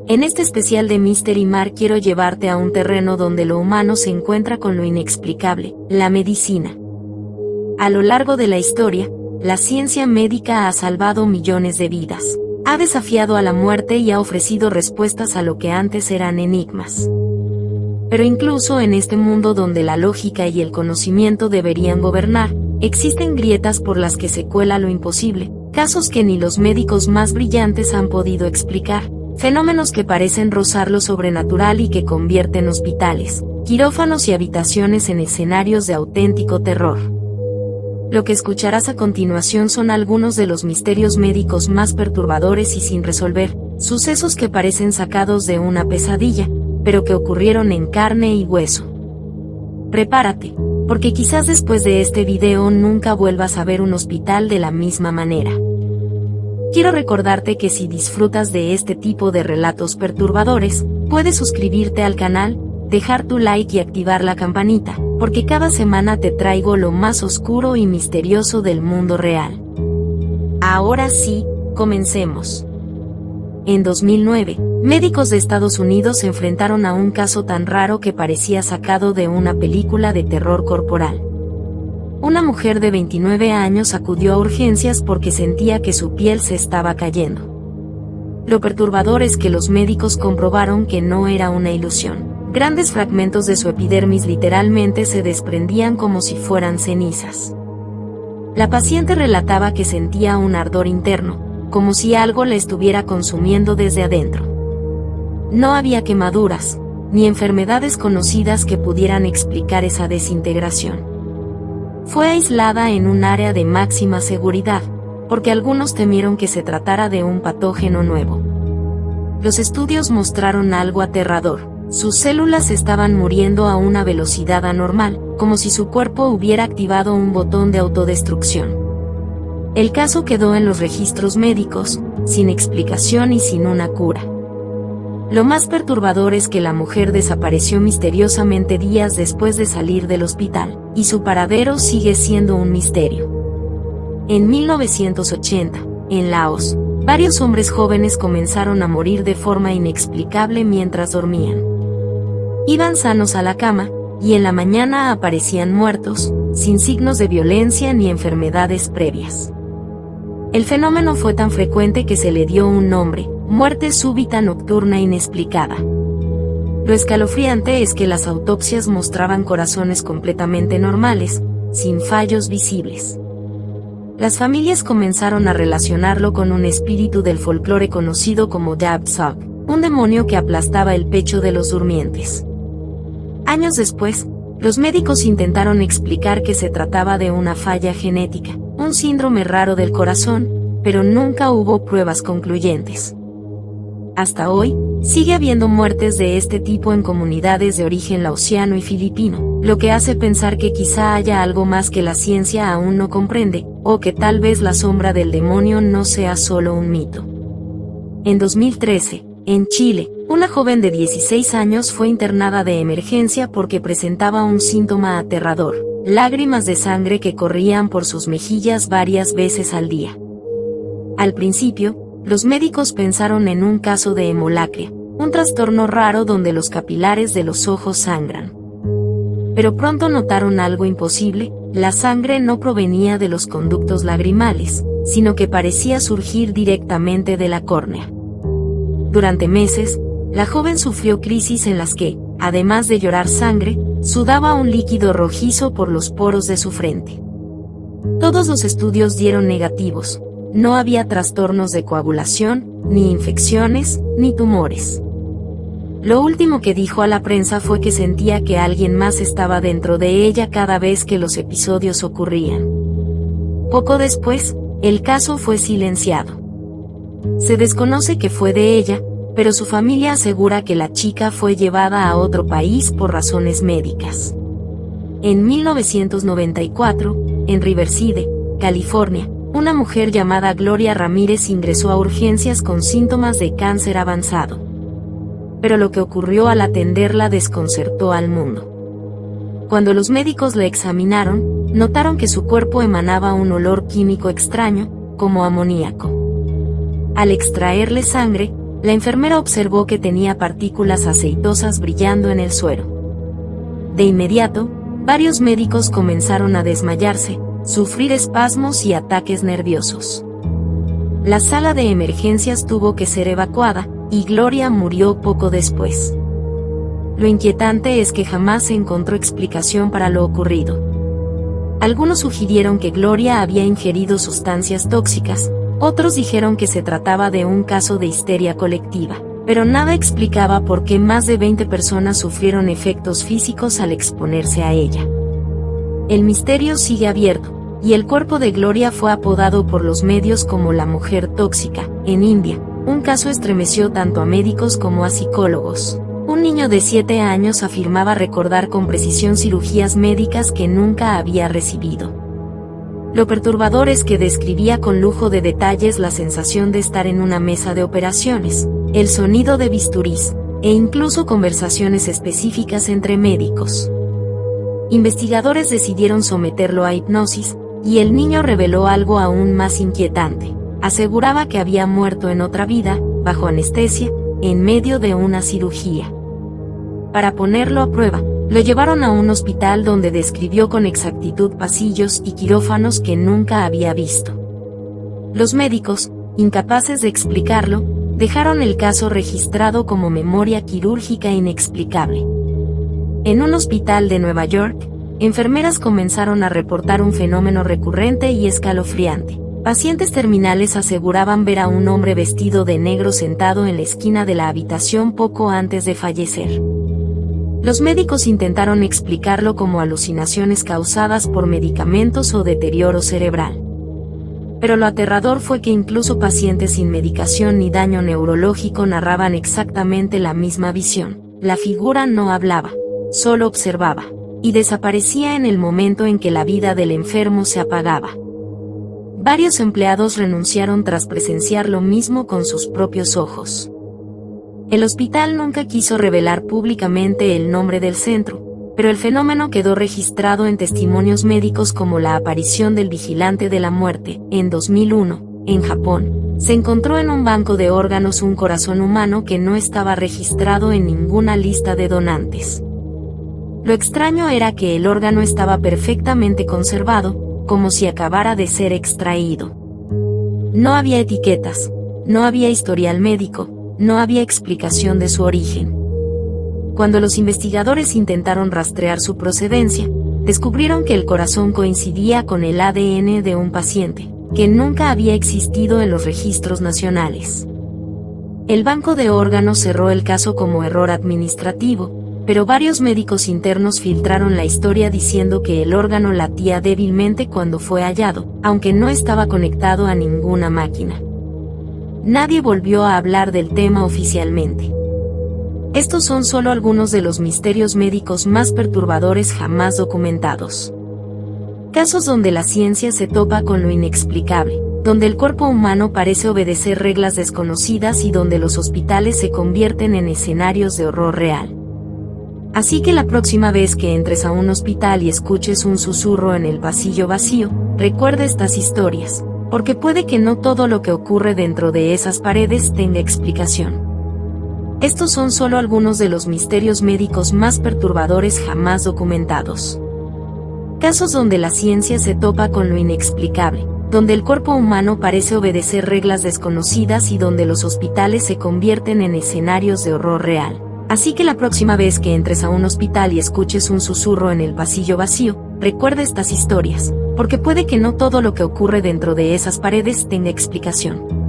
En este especial de Mystery Mar quiero llevarte a un terreno donde lo humano se encuentra con lo inexplicable, la medicina. A lo largo de la historia, la ciencia médica ha salvado millones de vidas, ha desafiado a la muerte y ha ofrecido respuestas a lo que antes eran enigmas. Pero incluso en este mundo donde la lógica y el conocimiento deberían gobernar, existen grietas por las que se cuela lo imposible, casos que ni los médicos más brillantes han podido explicar. Fenómenos que parecen rozar lo sobrenatural y que convierten hospitales, quirófanos y habitaciones en escenarios de auténtico terror. Lo que escucharás a continuación son algunos de los misterios médicos más perturbadores y sin resolver, sucesos que parecen sacados de una pesadilla, pero que ocurrieron en carne y hueso. Prepárate, porque quizás después de este video nunca vuelvas a ver un hospital de la misma manera. Quiero recordarte que si disfrutas de este tipo de relatos perturbadores, puedes suscribirte al canal, dejar tu like y activar la campanita, porque cada semana te traigo lo más oscuro y misterioso del mundo real. Ahora sí, comencemos. En 2009, médicos de Estados Unidos se enfrentaron a un caso tan raro que parecía sacado de una película de terror corporal. Una mujer de 29 años acudió a urgencias porque sentía que su piel se estaba cayendo. Lo perturbador es que los médicos comprobaron que no era una ilusión. Grandes fragmentos de su epidermis literalmente se desprendían como si fueran cenizas. La paciente relataba que sentía un ardor interno, como si algo la estuviera consumiendo desde adentro. No había quemaduras, ni enfermedades conocidas que pudieran explicar esa desintegración. Fue aislada en un área de máxima seguridad, porque algunos temieron que se tratara de un patógeno nuevo. Los estudios mostraron algo aterrador. Sus células estaban muriendo a una velocidad anormal, como si su cuerpo hubiera activado un botón de autodestrucción. El caso quedó en los registros médicos, sin explicación y sin una cura. Lo más perturbador es que la mujer desapareció misteriosamente días después de salir del hospital, y su paradero sigue siendo un misterio. En 1980, en Laos, varios hombres jóvenes comenzaron a morir de forma inexplicable mientras dormían. Iban sanos a la cama, y en la mañana aparecían muertos, sin signos de violencia ni enfermedades previas. El fenómeno fue tan frecuente que se le dio un nombre: muerte súbita nocturna inexplicada. Lo escalofriante es que las autopsias mostraban corazones completamente normales, sin fallos visibles. Las familias comenzaron a relacionarlo con un espíritu del folclore conocido como Dab Sog, un demonio que aplastaba el pecho de los durmientes. Años después, los médicos intentaron explicar que se trataba de una falla genética, un síndrome raro del corazón, pero nunca hubo pruebas concluyentes. Hasta hoy, sigue habiendo muertes de este tipo en comunidades de origen laosiano y filipino, lo que hace pensar que quizá haya algo más que la ciencia aún no comprende, o que tal vez la sombra del demonio no sea solo un mito. En 2013, en Chile, una joven de 16 años fue internada de emergencia porque presentaba un síntoma aterrador: lágrimas de sangre que corrían por sus mejillas varias veces al día. Al principio, los médicos pensaron en un caso de hemolacria, un trastorno raro donde los capilares de los ojos sangran. Pero pronto notaron algo imposible: la sangre no provenía de los conductos lagrimales, sino que parecía surgir directamente de la córnea. Durante meses, la joven sufrió crisis en las que, además de llorar sangre, sudaba un líquido rojizo por los poros de su frente. Todos los estudios dieron negativos. No había trastornos de coagulación, ni infecciones, ni tumores. Lo último que dijo a la prensa fue que sentía que alguien más estaba dentro de ella cada vez que los episodios ocurrían. Poco después, el caso fue silenciado. Se desconoce qué fue de ella, pero su familia asegura que la chica fue llevada a otro país por razones médicas. En 1994, en Riverside, California, una mujer llamada Gloria Ramírez ingresó a urgencias con síntomas de cáncer avanzado. Pero lo que ocurrió al atenderla desconcertó al mundo. Cuando los médicos la examinaron, notaron que su cuerpo emanaba un olor químico extraño, como amoníaco. Al extraerle sangre, La enfermera observó que tenía partículas aceitosas brillando en el suero. De inmediato, varios médicos comenzaron a desmayarse, sufrir espasmos y ataques nerviosos. La sala de emergencias tuvo que ser evacuada, y Gloria murió poco después. Lo inquietante es que jamás se encontró explicación para lo ocurrido. Algunos sugirieron que Gloria había ingerido sustancias tóxicas, otros dijeron que se trataba de un caso de histeria colectiva, pero nada explicaba por qué más de 20 personas sufrieron efectos físicos al exponerse a ella. El misterio sigue abierto, y el cuerpo de Gloria fue apodado por los medios como la mujer tóxica. En India, un caso estremeció tanto a médicos como a psicólogos. Un niño de 7 años afirmaba recordar con precisión cirugías médicas que nunca había recibido. Lo perturbador es que describía con lujo de detalles la sensación de estar en una mesa de operaciones, el sonido de bisturís, e incluso conversaciones específicas entre médicos. Investigadores decidieron someterlo a hipnosis, y el niño reveló algo aún más inquietante. Aseguraba que había muerto en otra vida, bajo anestesia, en medio de una cirugía. Para ponerlo a prueba, lo llevaron a un hospital donde describió con exactitud pasillos y quirófanos que nunca había visto. Los médicos, incapaces de explicarlo, dejaron el caso registrado como memoria quirúrgica inexplicable. En un hospital de Nueva York, enfermeras comenzaron a reportar un fenómeno recurrente y escalofriante. Pacientes terminales aseguraban ver a un hombre vestido de negro sentado en la esquina de la habitación poco antes de fallecer. Los médicos intentaron explicarlo como alucinaciones causadas por medicamentos o deterioro cerebral. Pero lo aterrador fue que incluso pacientes sin medicación ni daño neurológico narraban exactamente la misma visión. La figura no hablaba, solo observaba, y desaparecía en el momento en que la vida del enfermo se apagaba. Varios empleados renunciaron tras presenciar lo mismo con sus propios ojos. El hospital nunca quiso revelar públicamente el nombre del centro, pero el fenómeno quedó registrado en testimonios médicos como la aparición del vigilante de la muerte. En 2001, en Japón, se encontró en un banco de órganos un corazón humano que no estaba registrado en ninguna lista de donantes. Lo extraño era que el órgano estaba perfectamente conservado, como si acabara de ser extraído. No había etiquetas, no había historial médico, no había explicación de su origen. Cuando los investigadores intentaron rastrear su procedencia, descubrieron que el corazón coincidía con el ADN de un paciente, que nunca había existido en los registros nacionales. El banco de órganos cerró el caso como error administrativo, pero varios médicos internos filtraron la historia diciendo que el órgano latía débilmente cuando fue hallado, aunque no estaba conectado a ninguna máquina. Nadie volvió a hablar del tema oficialmente. Estos son solo algunos de los misterios médicos más perturbadores jamás documentados. Casos donde la ciencia se topa con lo inexplicable, donde el cuerpo humano parece obedecer reglas desconocidas y donde los hospitales se convierten en escenarios de horror real. Así que la próxima vez que entres a un hospital y escuches un susurro en el pasillo vacío, recuerda estas historias, porque puede que no todo lo que ocurre dentro de esas paredes tenga explicación. Estos son solo algunos de los misterios médicos más perturbadores jamás documentados. Casos donde la ciencia se topa con lo inexplicable, donde el cuerpo humano parece obedecer reglas desconocidas y donde los hospitales se convierten en escenarios de horror real. Así que la próxima vez que entres a un hospital y escuches un susurro en el pasillo vacío, recuerda estas historias, porque puede que no todo lo que ocurre dentro de esas paredes tenga explicación.